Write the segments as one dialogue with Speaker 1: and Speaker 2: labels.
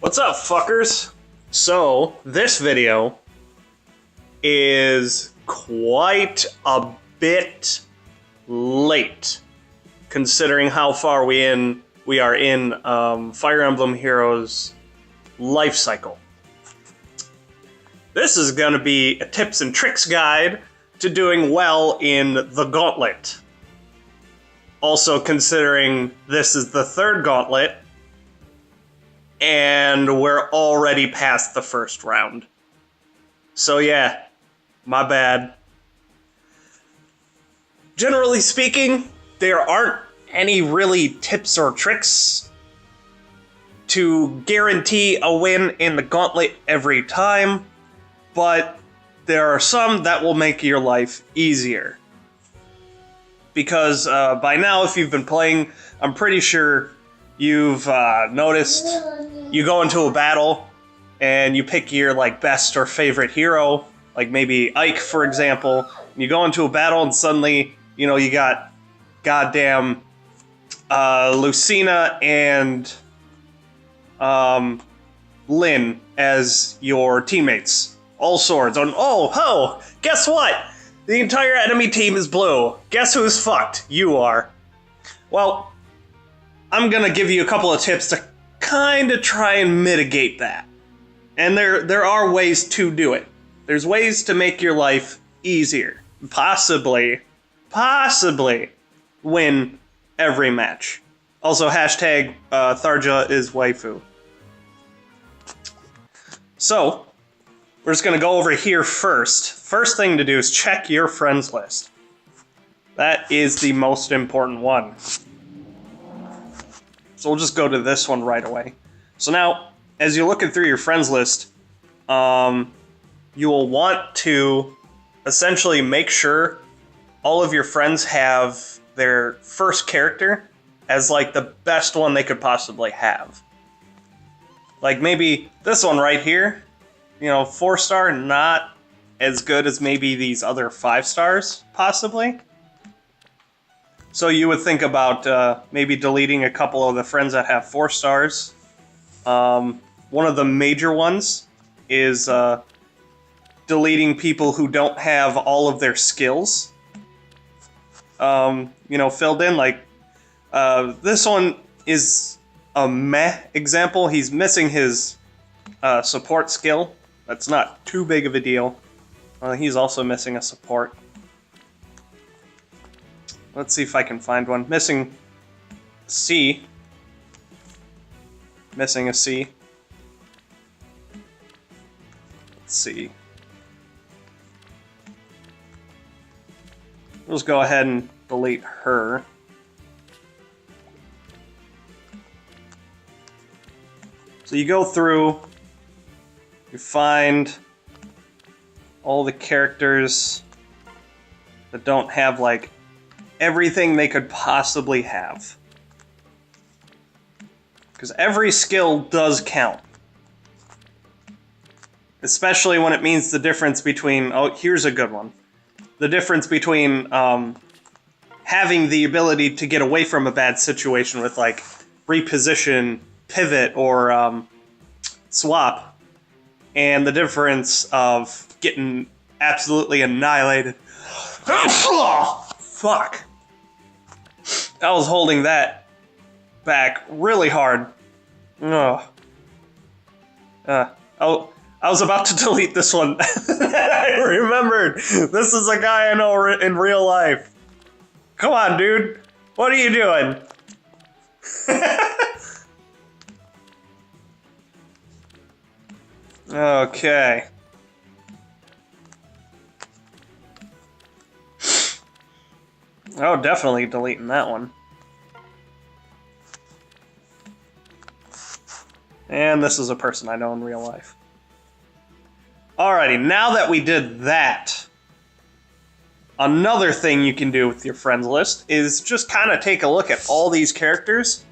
Speaker 1: What's up, fuckers? So, this video is quite a bit late, considering how far we are in Fire Emblem Heroes' life cycle. This is going to be a tips and tricks guide to doing well in the Gauntlet. Also, considering this is the third Gauntlet, and we're already past the first round. So yeah, my bad. Generally speaking, there aren't any really tips or tricks to guarantee a win in the Gauntlet every time, but there are some that will make your life easier. Because by now, if you've been playing, I'm pretty sure you've noticed you go into a battle and you pick your best or favorite hero, like maybe Ike, for example. You go into a battle and suddenly, you got goddamn Lucina and Lynn as your teammates. All swords. And guess what? The entire enemy team is blue. Guess who's fucked? You are. Well, I'm gonna give you a couple of tips to kind of try and mitigate that. And there are ways to do it. There's ways to make your life easier. Possibly win every match. Also, hashtag Tharja is waifu. So, we're just gonna go over here first. First thing to do is check your friends list. That is the most important one. So we'll just go to this one right away. So now, as you're looking through your friends list, you will want to essentially make sure all of your friends have their first character as the best one they could possibly have. Like maybe this one right here, 4-star, not as good as maybe these other 5 stars, possibly. So you would think about maybe deleting a couple of the friends that have 4 stars. One of the major ones is deleting people who don't have all of their skills, filled in. This one is a meh example. He's missing his support skill. That's not too big of a deal. He's also missing a support. Let's see if I can find one. Missing C. Missing a C. Let's see. We'll just go ahead and delete her. So you go through, you find all the characters that don't have everything they could possibly have. Because every skill does count. Especially when it means the difference between, here's a good one. The difference between having the ability to get away from a bad situation with reposition, pivot, or swap, and the difference of getting absolutely annihilated. Fuck. I was holding that back really hard. I was about to delete this one. I remembered. This is a guy I know in real life. Come on, dude. What are you doing? Okay. Oh, definitely deleting that one. And this is a person I know in real life. Alrighty, now that we did that, another thing you can do with your friends list is just kind of take a look at all these characters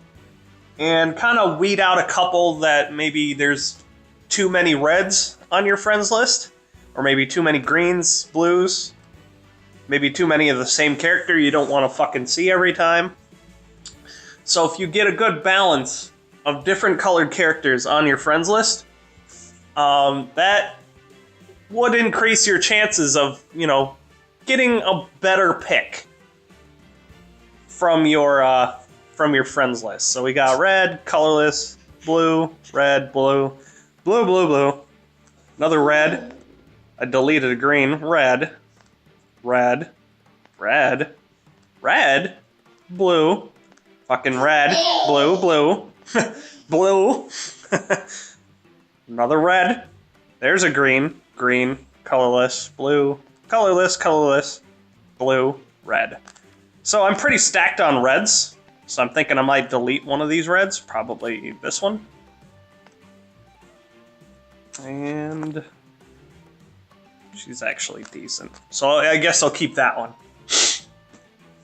Speaker 1: and kind of weed out a couple that maybe there's too many reds on your friends list, or maybe too many greens, blues, maybe too many of the same character you don't want to fucking see every time. So if you get a good balance of different colored characters on your friends list, that would increase your chances of, getting a better pick from your friends list. So we got red, colorless, blue, red, blue, blue, blue, blue, another red. I deleted a green, red, red, red, red, blue, fucking red, blue, blue, blue, another red. There's a green, green, colorless, blue, colorless, colorless, blue, red. So I'm pretty stacked on reds. So I'm thinking I might delete one of these reds, probably this one. And she's actually decent. So I guess I'll keep that one.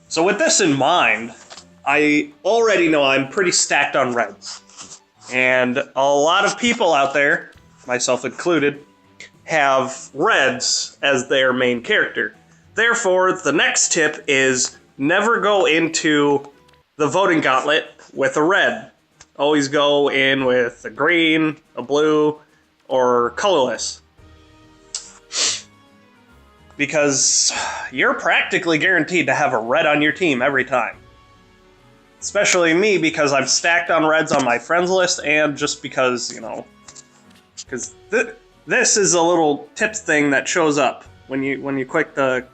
Speaker 1: So with this in mind, I already know I'm pretty stacked on reds. And a lot of people out there, myself included, have reds as their main character. Therefore, the next tip is never go into the voting gauntlet with a red. Always go in with a green, a blue, or colorless. Because you're practically guaranteed to have a red on your team every time. Especially me, because I'm stacked on reds on my friends list, and just because, because this is a little tips thing that shows up when you click the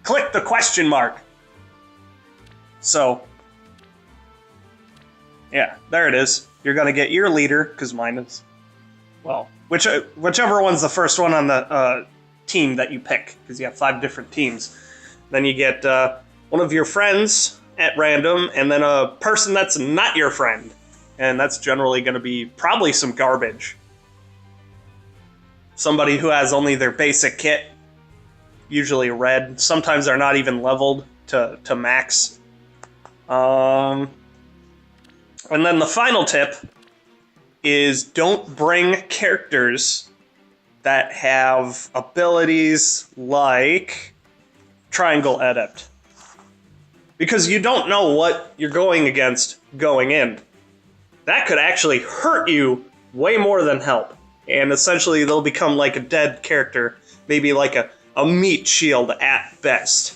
Speaker 1: question mark. So, yeah, there it is. You're gonna get your leader, because mine is, well, whichever one's the first one on the team that you pick, because you have 5 different teams. Then you get one of your friends at random, and then a person that's not your friend. And that's generally going to be probably some garbage. Somebody who has only their basic kit, usually red. Sometimes they're not even leveled to max. And then the final tip is don't bring characters that have abilities like Triangle Adept. Because you don't know what you're going against going in. That could actually hurt you way more than help. And essentially they'll become like a dead character. Maybe like a meat shield at best.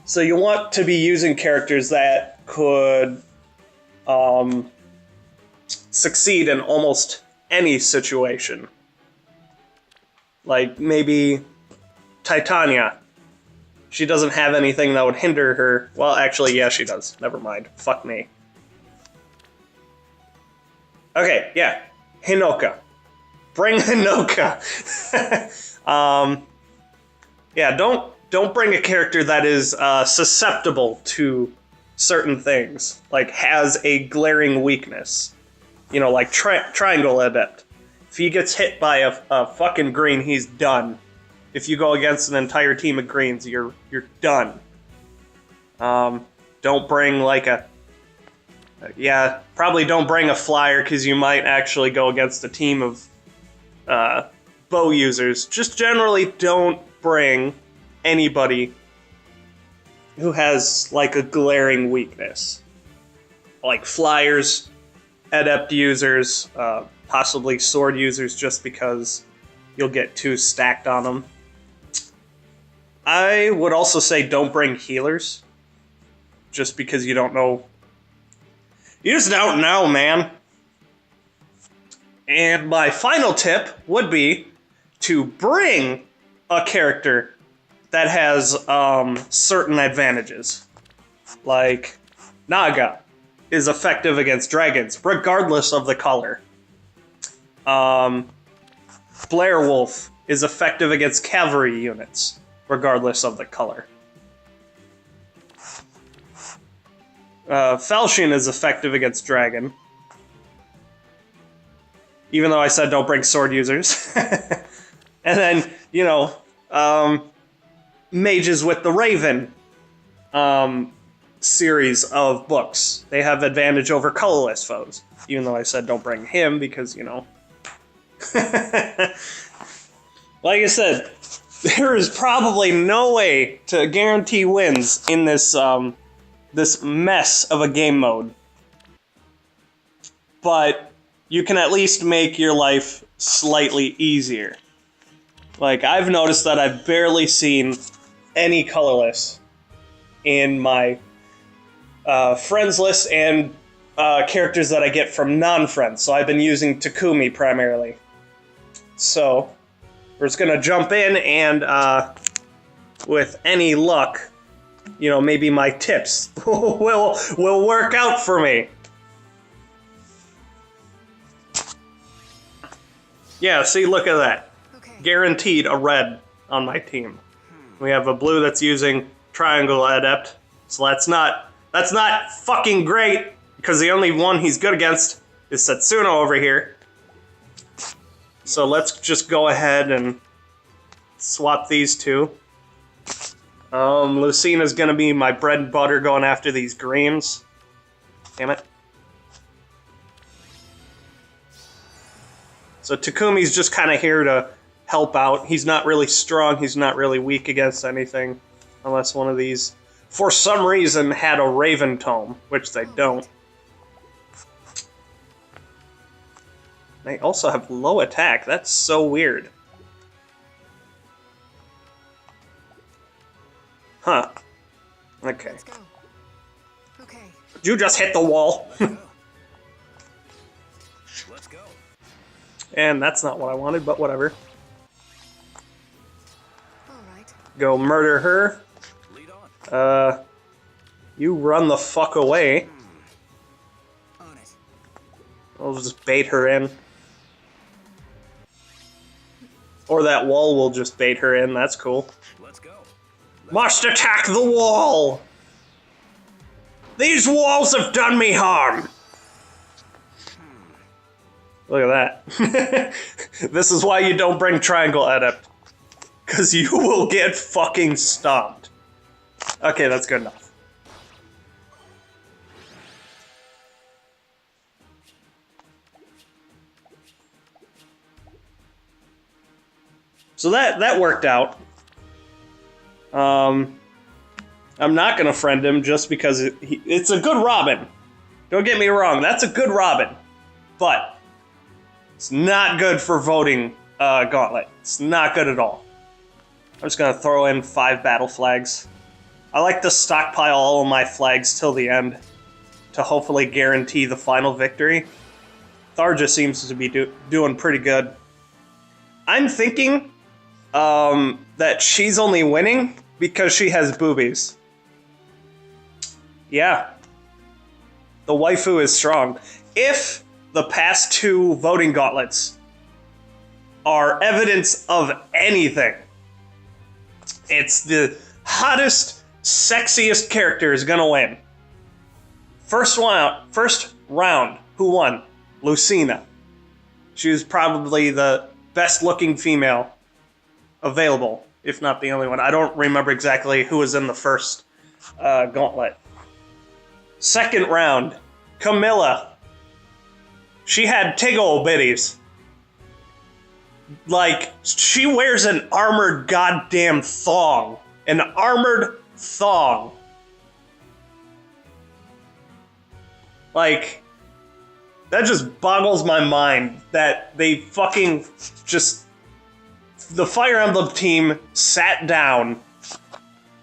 Speaker 1: So you want to be using characters that could succeed in almost any situation. Like maybe Titania. She doesn't have anything that would hinder her. Well, actually, yeah, she does. Never mind. Fuck me. Okay, yeah. Hinoka. Bring Hinoka. Yeah, don't bring a character that is susceptible to certain things. Like, has a glaring weakness. Like Triangle Adept. If he gets hit by a fucking green, he's done. If you go against an entire team of greens, you're done. Don't bring like probably don't bring a flyer, because you might actually go against a team of bow users. Just generally don't bring anybody who has like a glaring weakness. Like flyers, adept users, possibly sword users, just because you'll get too stacked on them. I would also say don't bring healers, just because you don't know. You just don't know, man. And my final tip would be to bring a character that has certain advantages. Like, Naga is effective against dragons, regardless of the color. Blair Wolf is effective against cavalry units, regardless of the color. Falchion is effective against dragon. Even though I said don't bring sword users. And then, mages with the Raven series of books. They have advantage over colorless foes. Even though I said don't bring him because, like I said, there is probably no way to guarantee wins in this this mess of a game mode. But you can at least make your life slightly easier. Like, I've noticed that I've barely seen any colorless in my friends list and characters that I get from non-friends. So I've been using Takumi primarily. So we're just gonna jump in and with any luck, you know, maybe my tips will work out for me. Yeah, see, look at that.
Speaker 2: Okay.
Speaker 1: Guaranteed a red on my team. We have a blue that's using Triangle Adept, so that's not fucking great, because the only one he's good against is Setsuno over here. So let's just go ahead and swap these two. Lucina's gonna be my bread and butter going after these greens. Damn it. So Takumi's just kind of here to help out. He's not really strong, he's not really weak against anything. Unless one of these, for some reason, had a Raven Tome, which they don't. They also have low attack, that's so weird. Huh. Okay.
Speaker 2: Let's go. Okay.
Speaker 1: You just hit the wall.
Speaker 3: Let's go.
Speaker 1: And that's not what I wanted, but whatever.
Speaker 2: All right.
Speaker 1: Go murder her.
Speaker 3: Lead on.
Speaker 1: You run the fuck away.
Speaker 2: On it.
Speaker 1: I'll just bait her in. Or that wall will just bait her in, that's cool.
Speaker 3: Let's go.
Speaker 1: Must attack the wall! These walls have done me harm! Look at that. This is why you don't bring Triangle Adept. Because you will get fucking stomped. Okay, that's good enough. So that worked out. I'm not gonna friend him just because it's a good Robin. Don't get me wrong, that's a good Robin. But it's not good for voting Gauntlet. It's not good at all. I'm just gonna throw in 5 battle flags. I like to stockpile all of my flags till the end to hopefully guarantee the final victory. Tharja seems to be doing pretty good. I'm thinking that she's only winning because she has boobies. Yeah. The waifu is strong. If the past 2 voting gauntlets are evidence of anything, it's the hottest, sexiest character is gonna win. First round, who won? Lucina. She was probably the best looking female available, if not the only one. I don't remember exactly who was in the first gauntlet. Second round, Camilla. She had tiggle bitties. Like, she wears an armored goddamn thong. An armored thong. Like, that just boggles my mind that they fucking just... The Fire Emblem team sat down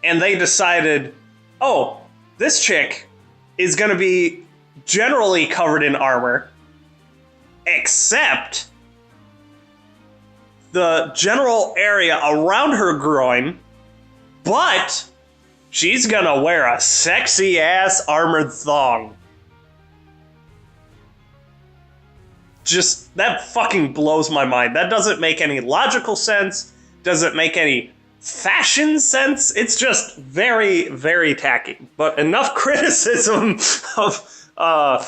Speaker 1: and they decided, oh, this chick is gonna be generally covered in armor, except the general area around her groin, but she's gonna wear a sexy ass armored thong. Just, that fucking blows my mind. That doesn't make any logical sense, doesn't make any fashion sense. It's just very, very tacky. But enough criticism of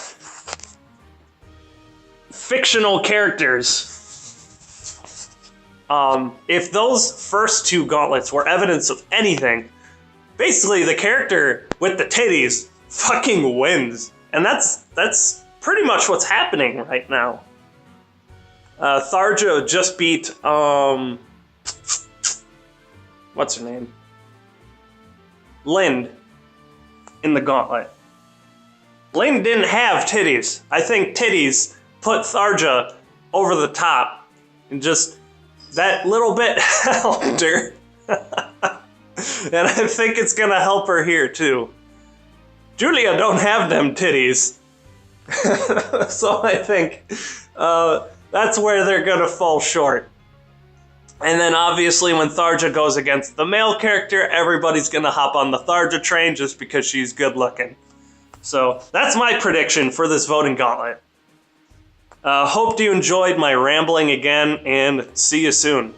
Speaker 1: fictional characters. If those first 2 gauntlets were evidence of anything, basically the character with the titties fucking wins. And that's pretty much what's happening right now. Tharja just beat, what's her name? Lind. in the Gauntlet. Lane didn't have titties. I think titties put Tharja over the top, and just that little bit helped her. And I think it's gonna help her here too. Julia don't have them titties. So I think that's where they're gonna fall short. And then obviously when Tharja goes against the male character, everybody's gonna hop on the Tharja train just because she's good looking. So that's my prediction for this voting gauntlet. Hope you enjoyed my rambling again, and see you soon.